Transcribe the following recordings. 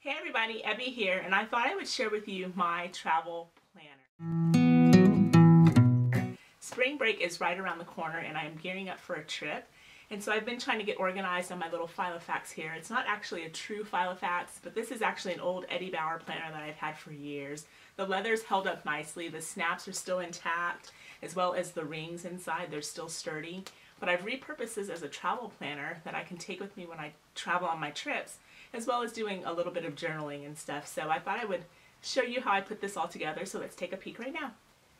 Hey everybody, Abby here, and I thought I would share with you my travel planner. Spring break is right around the corner and I am gearing up for a trip. And so I've been trying to get organized on my little Filofax here. It's not actually a true Filofax, but this is actually an old Eddie Bauer planner that I've had for years. The leather's held up nicely, the snaps are still intact, as well as the rings inside, they're still sturdy. But I've repurposed this as a travel planner that I can take with me when I travel on my trips, as well as doing a little bit of journaling and stuff. So I thought I would show you how I put this all together, so let's take a peek right now.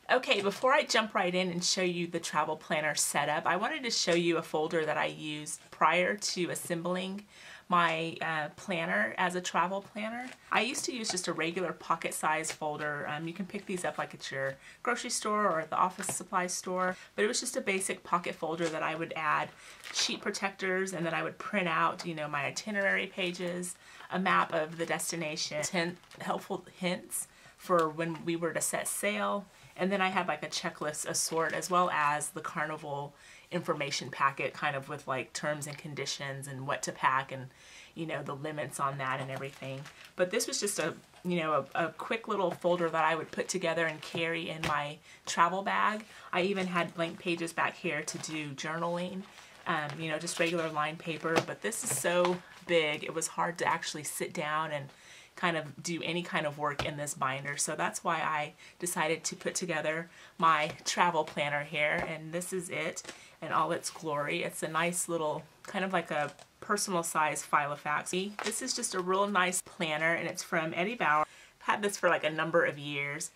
Okay, before I jump right in and show you the travel planner setup, I wanted to show you a folder that I used prior to assembling my planner as a travel planner. I used to use just a regular pocket size folder. You can pick these up like at your grocery store or at the office supply store, but it was just a basic pocket folder that I would add sheet protectors, and then I would print out, my itinerary pages, a map of the destination, 10 helpful hints for when we were to set sail, and then I had like a checklist of sort, as well as the Carnival information packet, kind of with like terms and conditions and what to pack and the limits on that and everything. But this was just a quick little folder that I would put together and carry in my travel bag. I even had blank pages back here to do journaling, just regular lined paper. But this is so big, it was hard to actually sit down and kind of do any kind of work in this binder. So that's why I decided to put together my travel planner here, and this is it in all its glory. It's a nice little, kind of like a personal size Filofax. This is just a real nice planner, and it's from Eddie Bauer. I've had this for like a number of years.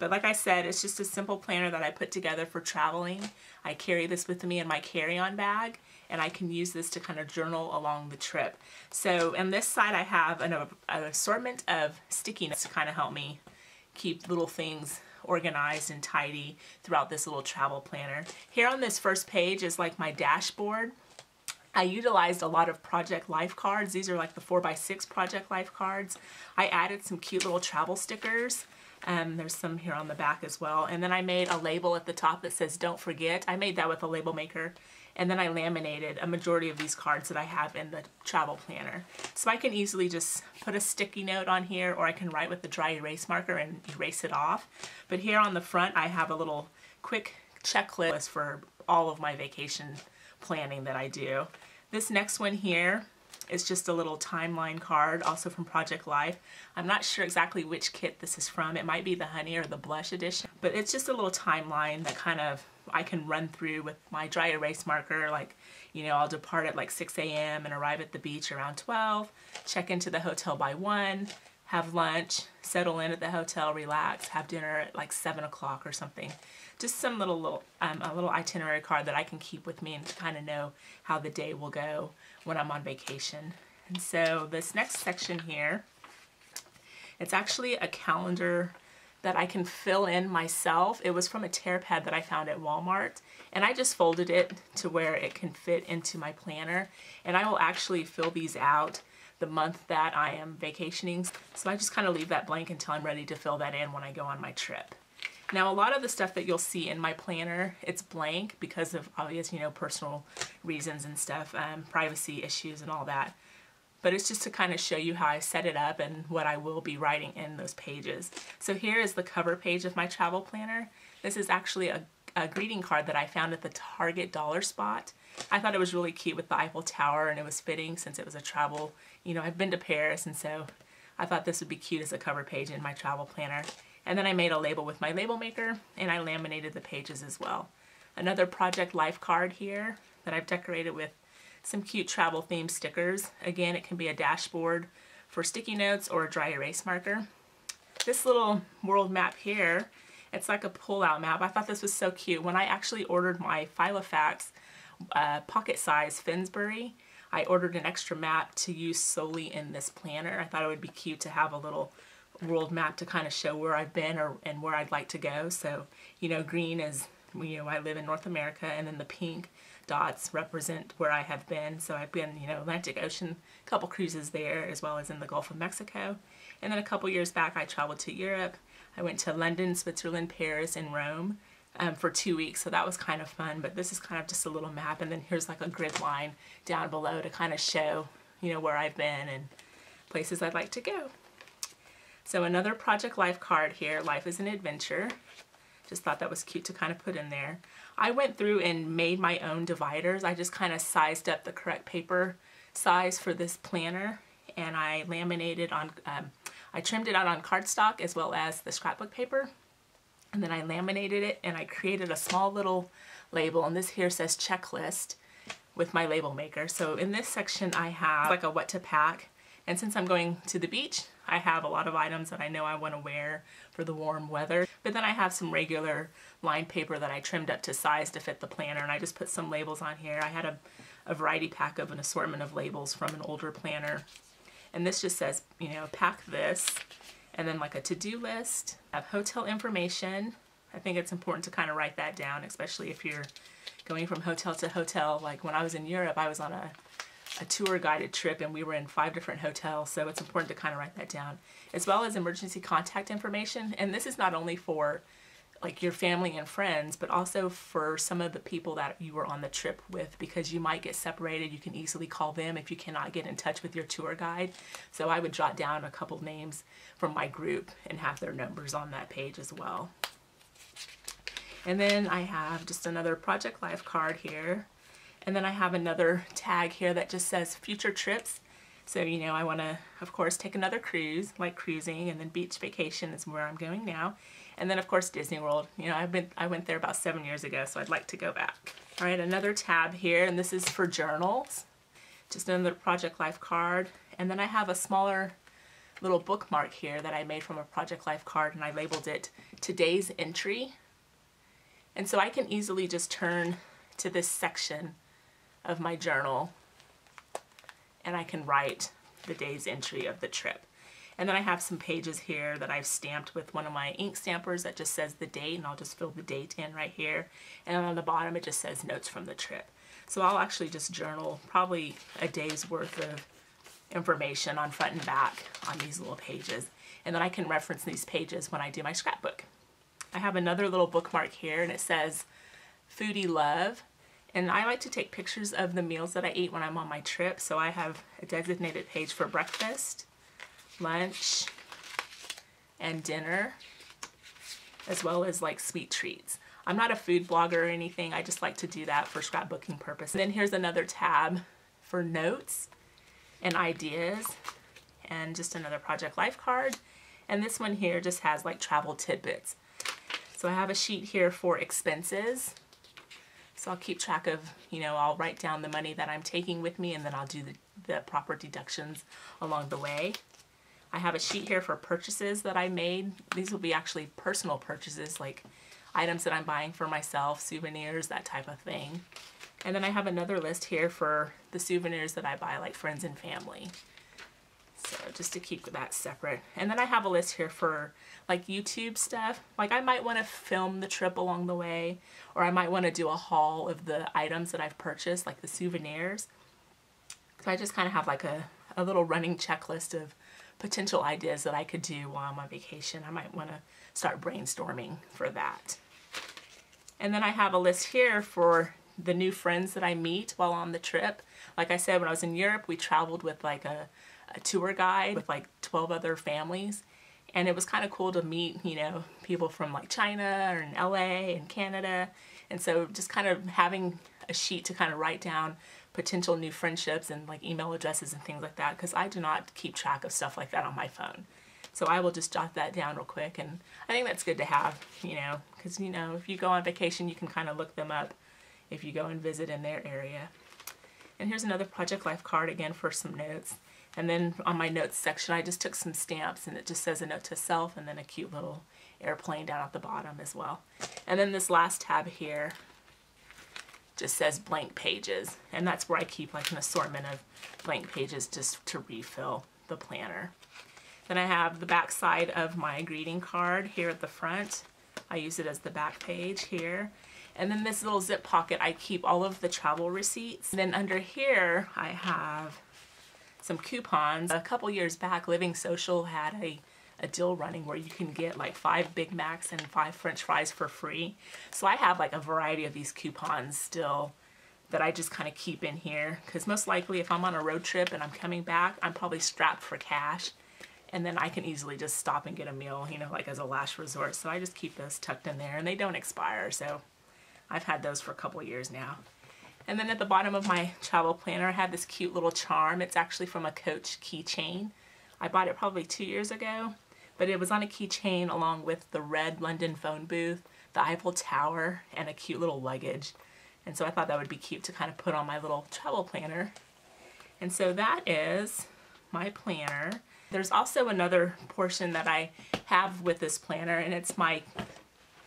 But like I said, it's just a simple planner that I put together for traveling. I carry this with me in my carry-on bag, and I can use this to kind of journal along the trip. So on this side I have an assortment of sticky notes to kind of help me keep little things organized and tidy throughout this little travel planner. Here on this first page is like my dashboard. I utilized a lot of Project Life cards. These are like the 4x6 Project Life cards. I added some cute little travel stickers. There's some here on the back as well. And then I made a label at the top that says "Don't Forget." I made that with a label maker. And then I laminated a majority of these cards that I have in the travel planner. So I can easily just put a sticky note on here, or I can write with the dry erase marker and erase it off. But here on the front I have a little quick checklist for all of my vacation planning that I do. This next one here is just a little timeline card, also from Project Life. I'm not sure exactly which kit this is from. It might be the Honey or the Blush edition, but it's just a little timeline that kind of I can run through with my dry erase marker. Like, I'll depart at like 6 a.m. and arrive at the beach around 12, check into the hotel by 1, have lunch, settle in at the hotel, relax, have dinner at like 7 o'clock or something. Just some a little itinerary card that I can keep with me and kind of know how the day will go when I'm on vacation. And so this next section here, it's actually a calendar that I can fill in myself. It was from a tear pad that I found at Walmart, and I just folded it to where it can fit into my planner, and I will actually fill these out the month that I am vacationing. So I just kind of leave that blank until I'm ready to fill that in when I go on my trip. Now, a lot of the stuff that you'll see in my planner, it's blank because of obvious, personal reasons and stuff, privacy issues and all that. But it's just to kind of show you how I set it up and what I will be writing in those pages. So here is the cover page of my travel planner. This is actually a greeting card that I found at the Target dollar spot. I thought it was really cute with the Eiffel Tower, and it was fitting since it was a travel, I've been to Paris, and so I thought this would be cute as a cover page in my travel planner. And then I made a label with my label maker, and I laminated the pages as well. Another Project Life card here that I've decorated with some cute travel themed stickers. Again, it can be a dashboard for sticky notes or a dry erase marker. This little world map here, it's like a pull-out map. I thought this was so cute. When I actually ordered my Filofax pocket size Finsbury, I ordered an extra map to use solely in this planner. I thought it would be cute to have a little world map to kind of show where I've been and where I'd like to go. So, green is, I live in North America, and then the pink dots represent where I have been. So I've been, Atlantic Ocean, a couple cruises there, as well as in the Gulf of Mexico. And then a couple years back, I traveled to Europe. I went to London, Switzerland, Paris, and Rome for 2 weeks. So that was kind of fun. But this is kind of just a little map. And then here's like a grid line down below to kind of show, where I've been and places I'd like to go. So another Project Life card here, Life is an Adventure. Just thought that was cute to kind of put in there. I went through and made my own dividers. I just kind of sized up the correct paper size for this planner, and I laminated on, I trimmed it out on cardstock as well as the scrapbook paper. And then I laminated it and I created a small little label, and this here says checklist with my label maker. So in this section I have like a what to pack, and since I'm going to the beach, I have a lot of items that I know I want to wear for the warm weather. But then I have some regular lined paper that I trimmed up to size to fit the planner, and I just put some labels on here. I had a variety pack of an assortment of labels from an older planner. And this just says, you know, pack this, and then like a to-do list. I have hotel information. I think it's important to kind of write that down, especially if you're going from hotel to hotel. Like when I was in Europe, I was on a tour guided trip and we were in 5 different hotels, so it's important to kind of write that down, as well as emergency contact information. And this is not only for like your family and friends, but also for some of the people that you were on the trip with, because you might get separated. You can easily call them if you cannot get in touch with your tour guide. So I would jot down a couple names from my group and have their numbers on that page as well. And then I have just another Project Life card here. And then I have another tag here that just says future trips. So, you know, I want to, of course, take another cruise, like cruising, and then beach vacation is where I'm going now. And then, of course, Disney World. You know, I went there about 7 years ago, so I'd like to go back. All right, another tab here, and this is for journals. Just another Project Life card. And then I have a smaller little bookmark here that I made from a Project Life card, and I labeled it Today's Entry. And so I can easily just turn to this section of my journal and I can write the day's entry of the trip. And then I have some pages here that I've stamped with one of my ink stampers that just says the date, and I'll just fill the date in right here. And on the bottom it just says notes from the trip. So I'll actually just journal probably a day's worth of information on front and back on these little pages. And then I can reference these pages when I do my scrapbook. I have another little bookmark here, and it says Foodie Love. And I like to take pictures of the meals that I eat when I'm on my trip. So I have a designated page for breakfast, lunch, and dinner, as well as like sweet treats. I'm not a food blogger or anything. I just like to do that for scrapbooking purposes. And then here's another tab for notes and ideas, and just another Project Life card. And this one here just has like travel tidbits. So I have a sheet here for expenses. So I'll keep track of, you know, I'll write down the money that I'm taking with me, and then I'll do the proper deductions along the way. I have a sheet here for purchases that I made. These will be actually personal purchases, like items that I'm buying for myself, souvenirs, that type of thing. And then I have another list here for the souvenirs that I buy, like friends and family. So just to keep that separate. And then I have a list here for like YouTube stuff. Like I might want to film the trip along the way, or I might want to do a haul of the items that I've purchased, like the souvenirs. So I just kind of have like a little running checklist of potential ideas that I could do while I'm on vacation. I might want to start brainstorming for that. And then I have a list here for the new friends that I meet while on the trip. Like I said, when I was in Europe, we traveled with like a tour guide with like 12 other families, and it was kind of cool to meet, you know, people from like China and LA and Canada. And so just kind of having a sheet to kind of write down potential new friendships and like email addresses and things like that, because I do not keep track of stuff like that on my phone. So I will just jot that down real quick, and I think that's good to have, you know, because, you know, if you go on vacation, you can kind of look them up if you go and visit in their area. And here's another Project Life card again for some notes. And then on my notes section, I just took some stamps, and it just says a note to self, and then a cute little airplane down at the bottom as well. And then this last tab here just says blank pages, and that's where I keep like an assortment of blank pages just to refill the planner. Then I have the back side of my greeting card here at the front. I use it as the back page here. And then this little zip pocket, I keep all of the travel receipts. And then under here, I have some coupons. A couple years back, Living Social had a deal running where you can get like 5 Big Macs and 5 French fries for free. So I have like a variety of these coupons still that I just kind of keep in here, because most likely if I'm on a road trip and I'm coming back, I'm probably strapped for cash, and then I can easily just stop and get a meal, you know, like as a last resort. So I just keep those tucked in there, and they don't expire, so I've had those for a couple of years now. And then at the bottom of my travel planner, I have this cute little charm. It's actually from a Coach keychain. I bought it probably 2 years ago, but it was on a keychain along with the red London phone booth, the Eiffel Tower, and a cute little luggage. And so I thought that would be cute to kind of put on my little travel planner. And so that is my planner. There's also another portion that I have with this planner, and it's my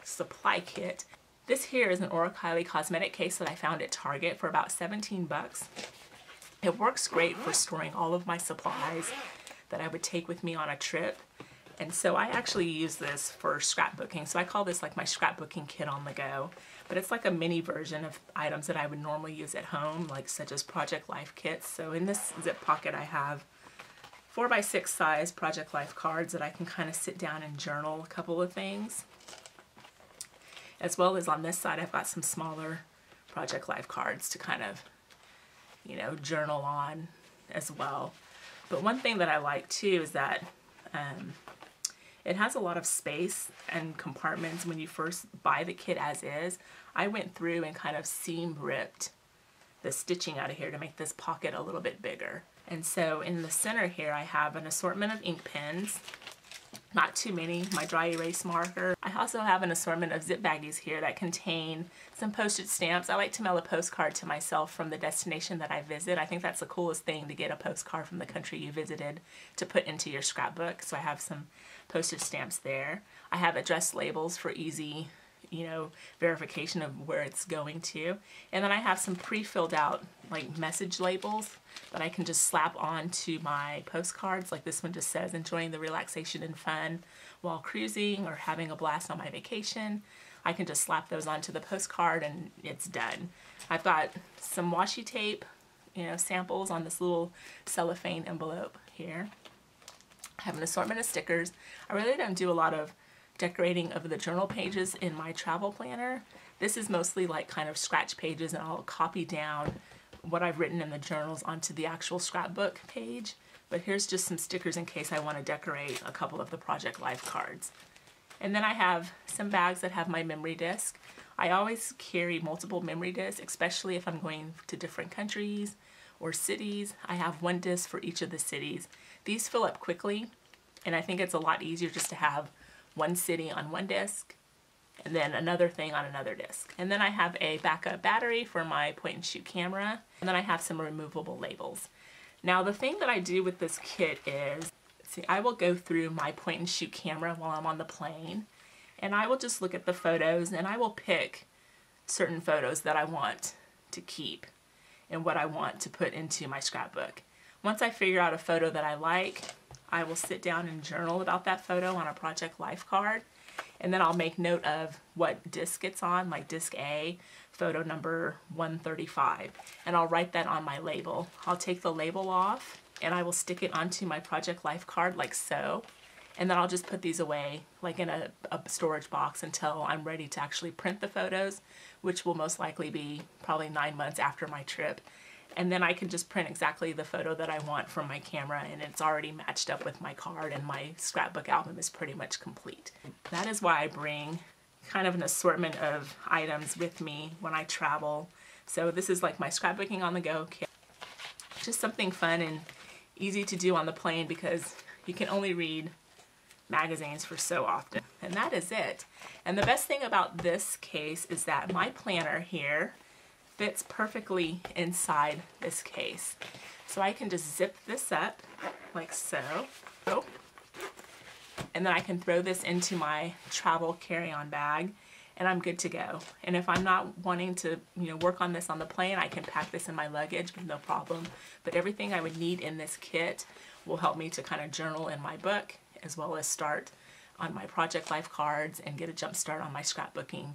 supply kit. This here is an Kylie cosmetic case that I found at Target for about 17 bucks. It works great for storing all of my supplies that I would take with me on a trip. And so I actually use this for scrapbooking. So I call this like my scrapbooking kit on the go. But it's like a mini version of items that I would normally use at home, like such as Project Life kits. So in this zip pocket I have 4x6 size Project Life cards that I can kind of sit down and journal a couple of things. As well as on this side I've got some smaller Project Life cards to kind of, you know, journal on as well. But one thing that I like too is that it has a lot of space and compartments when you first buy the kit as is. I went through and kind of seam ripped the stitching out of here to make this pocket a little bit bigger. And so in the center here I have an assortment of ink pens. Not too many, my dry erase marker. I also have an assortment of zip baggies here that contain some postage stamps. I like to mail a postcard to myself from the destination that I visit. I think that's the coolest thing, to get a postcard from the country you visited to put into your scrapbook. So I have some postage stamps there. I have address labels for easy, you know, verification of where it's going to. And then I have some pre-filled out like message labels that I can just slap on to my postcards. Like this one just says, enjoying the relaxation and fun while cruising or having a blast on my vacation. I can just slap those onto the postcard and it's done. I've got some washi tape, you know, samples on this little cellophane envelope here. I have an assortment of stickers. I really don't do a lot of decorating of the journal pages in my travel planner. This is mostly like kind of scratch pages, and I'll copy down what I've written in the journals onto the actual scrapbook page. But here's just some stickers in case I want to decorate a couple of the Project Life cards. And then I have some bags that have my memory disc. I always carry multiple memory discs, especially if I'm going to different countries or cities. I have one disc for each of the cities. These fill up quickly, and I think it's a lot easier just to have one city on one disc and then another thing on another disc. And then I have a backup battery for my point and shoot camera, and then I have some removable labels. Now the thing that I do with this kit is, see, I will go through my point and shoot camera while I'm on the plane, and I will just look at the photos, and I will pick certain photos that I want to keep and what I want to put into my scrapbook. Once I figure out a photo that I like, I will sit down and journal about that photo on a Project Life card, and then I'll make note of what disc it's on, like disc A, photo number 135, and I'll write that on my label. I'll take the label off and I will stick it onto my Project Life card like so, and then I'll just put these away like in a storage box until I'm ready to actually print the photos, which will most likely be probably 9 months after my trip. And then I can just print exactly the photo that I want from my camera, and it's already matched up with my card, and my scrapbook album is pretty much complete. That is why I bring kind of an assortment of items with me when I travel. So this is like my scrapbooking on the go kit. Just something fun and easy to do on the plane, because you can only read magazines for so often. And that is it. And the best thing about this case is that my planner here fits perfectly inside this case. So I can just zip this up like so. And then I can throw this into my travel carry-on bag, and I'm good to go. And if I'm not wanting to, you know, work on this on the plane, I can pack this in my luggage with no problem. But everything I would need in this kit will help me to kind of journal in my book, as well as start on my Project Life cards and get a jump start on my scrapbooking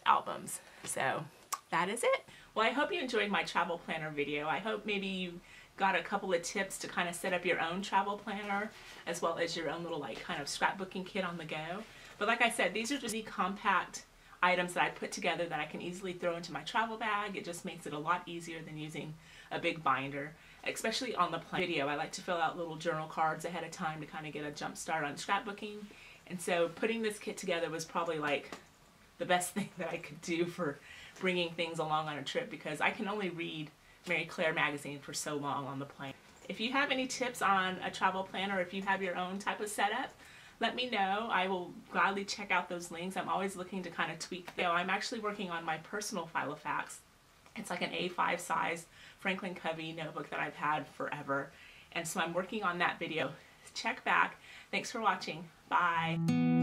albums. So that is it. Well, I hope you enjoyed my travel planner video. I hope maybe you got a couple of tips to kind of set up your own travel planner, as well as your own little like kind of scrapbooking kit on the go. But like I said, these are just the compact items that I put together that I can easily throw into my travel bag. It just makes it a lot easier than using a big binder, especially on the plane. Video, I like to fill out little journal cards ahead of time to kind of get a jump start on scrapbooking. And so putting this kit together was probably like the best thing that I could do for bringing things along on a trip, because I can only read Mary Claire magazine for so long on the plane. If you have any tips on a travel planner, or if you have your own type of setup, let me know. I will gladly check out those links. I'm always looking to kind of tweak them. I'm actually working on my personal Filofax. It's like an A5 size Franklin Covey notebook that I've had forever. And so I'm working on that video. Check back. Thanks for watching. Bye.